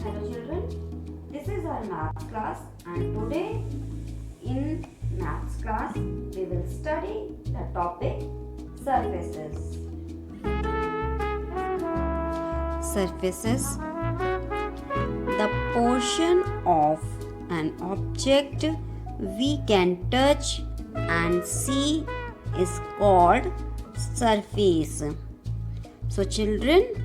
Hello children, this is our maths class and today in maths class we will study the topic surfaces. Surfaces, the portion of an object we can touch and see is called surface. So children,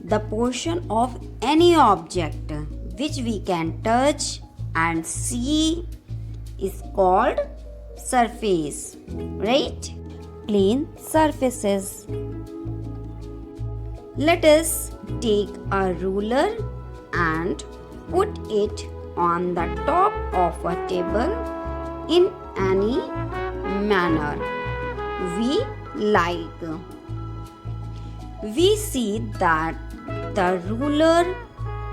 the portion of any object which we can touch and see is called surface, right? Plane surfaces. Let us take a ruler and put it on the top of a table in any manner we like. We see that the ruler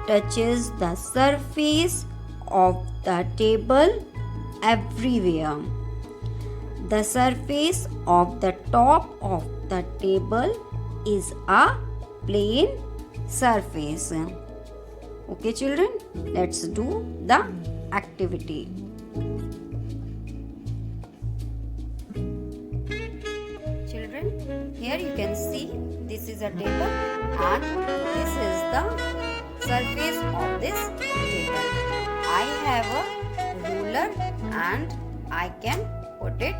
touches the surface of the table everywhere. The surface of the top of the table is a plane surface. Okay children, let's do the activity. Children, here you can see this is a table and this is the surface of this table. I have a ruler and I can put it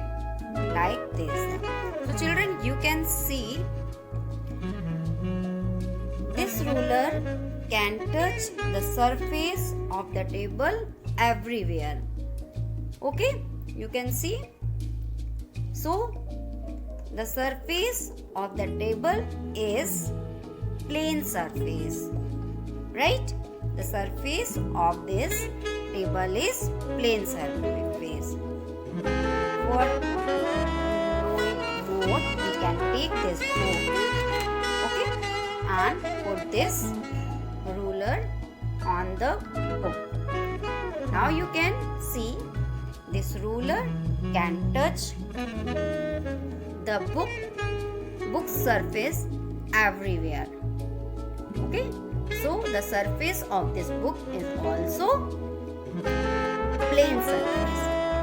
like this. So children, you can see this ruler can touch the surface of the table everywhere. Okay, you can see. So the surface of the table is plane surface, right? The surface of this table is plane surface. For knowing more, we can take this book, okay, and put this ruler on the book. Now you can see this ruler can touch the book surface everywhere. Okay, so the surface of this book is also plane surface,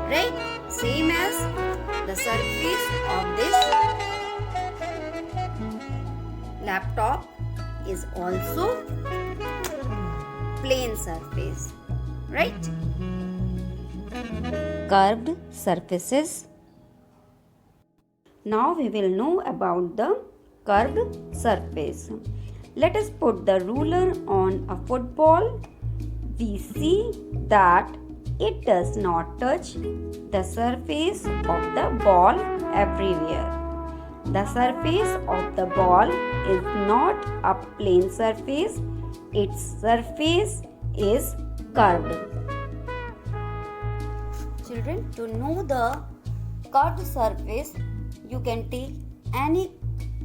right? Same as the surface of this laptop is also plane surface, right? Curved surfaces. Now we will know about the curved surface. Let us put the ruler on a football. We see that it does not touch the surface of the ball everywhere. The surface of the ball is not a plane surface. Its surface is curved. Children, to know the curved surface, you can take any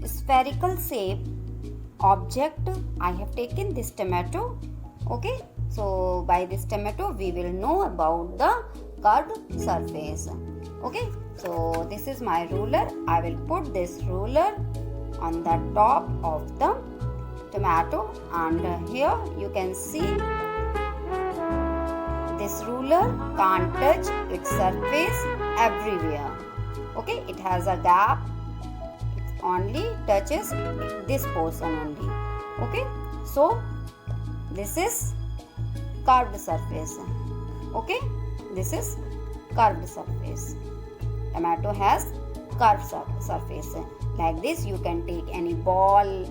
spherical shape object. I have taken this tomato. Okay, so by this tomato we will know about the curved surface. Okay, so this is my ruler. I will put this ruler on the top of the tomato, and here you can see this ruler can't touch its surface everywhere. Okay, it has a gap. It only touches this portion only. Okay, so this is curved surface. Okay, this is curved surface. Tomato has curved surface. Like this, you can take any ball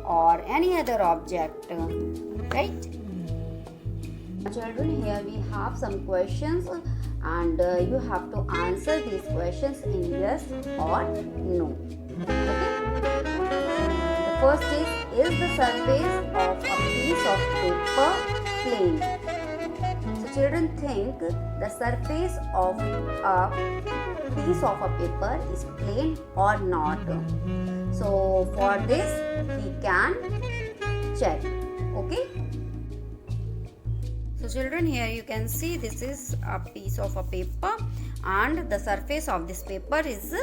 or any other object, right? Children, here we have some questions and you have to answer these questions in yes or no. Okay? The first is the surface of a piece of paper plane? So children, think the surface of a piece of a paper is plane or not. So for this we can check. Okay. So children, here you can see this is a piece of a paper and the surface of this paper is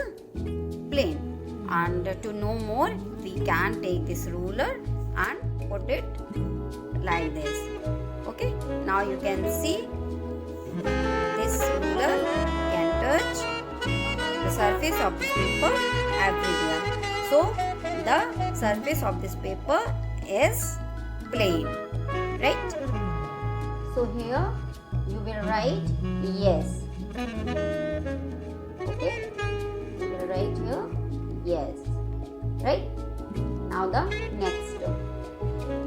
plane. And to know more, we can take this ruler and put it like this. Okay, now you can see this ruler can touch the surface of this paper everywhere. So the surface of this paper is plain, right? So here you will write yes. Okay, you will write here yes, right? Now the next,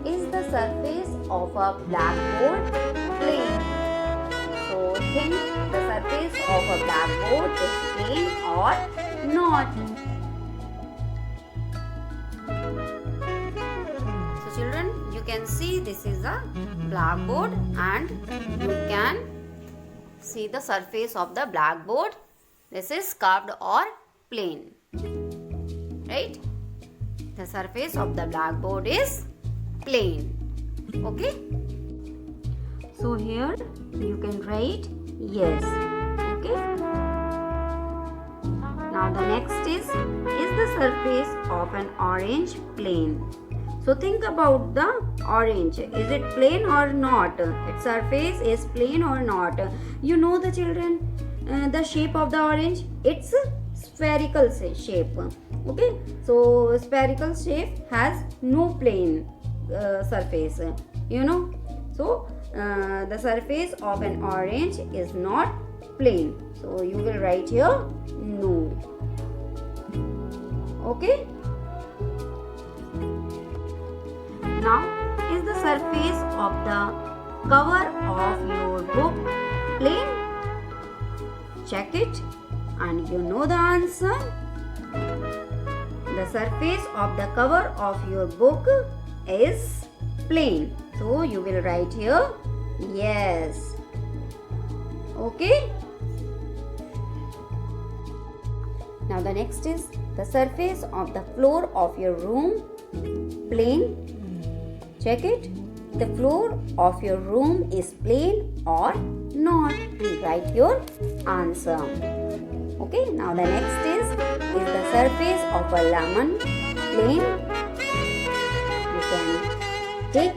is the surface of a blackboard plain? So think, the surface of a blackboard is plain or not? So children, you can see this is a blackboard and you can see the surface of the blackboard. This is curved or plain, right? The surface of the blackboard is plain. Okay, so here you can write yes. Okay, now the next is the surface of an orange plain? So think about the orange. Is it plain or not? Its surface is plain or not? You know the children, the shape of the orange, it's spherical shape. Okay, so spherical shape has no plane surface, you know. So the surface of an orange is not plain. So you will write here no. Okay. Now, is the surface of the cover of your book plain? Check it and you know the answer. The surface of the cover of your book is plain. So you will write here yes. Okay. Now the next is the surface of the floor of your room plain. Check it. The floor of your room is plain or not? And write your answer. Okay. Now the next is the surface of a lemon plain? You can take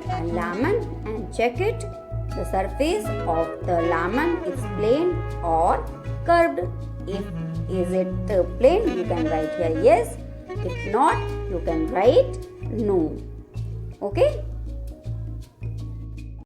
a lemon and check it. The surface of the lemon is plain or curved. Is it plain? You can write here yes. If not, you can write no. Okay.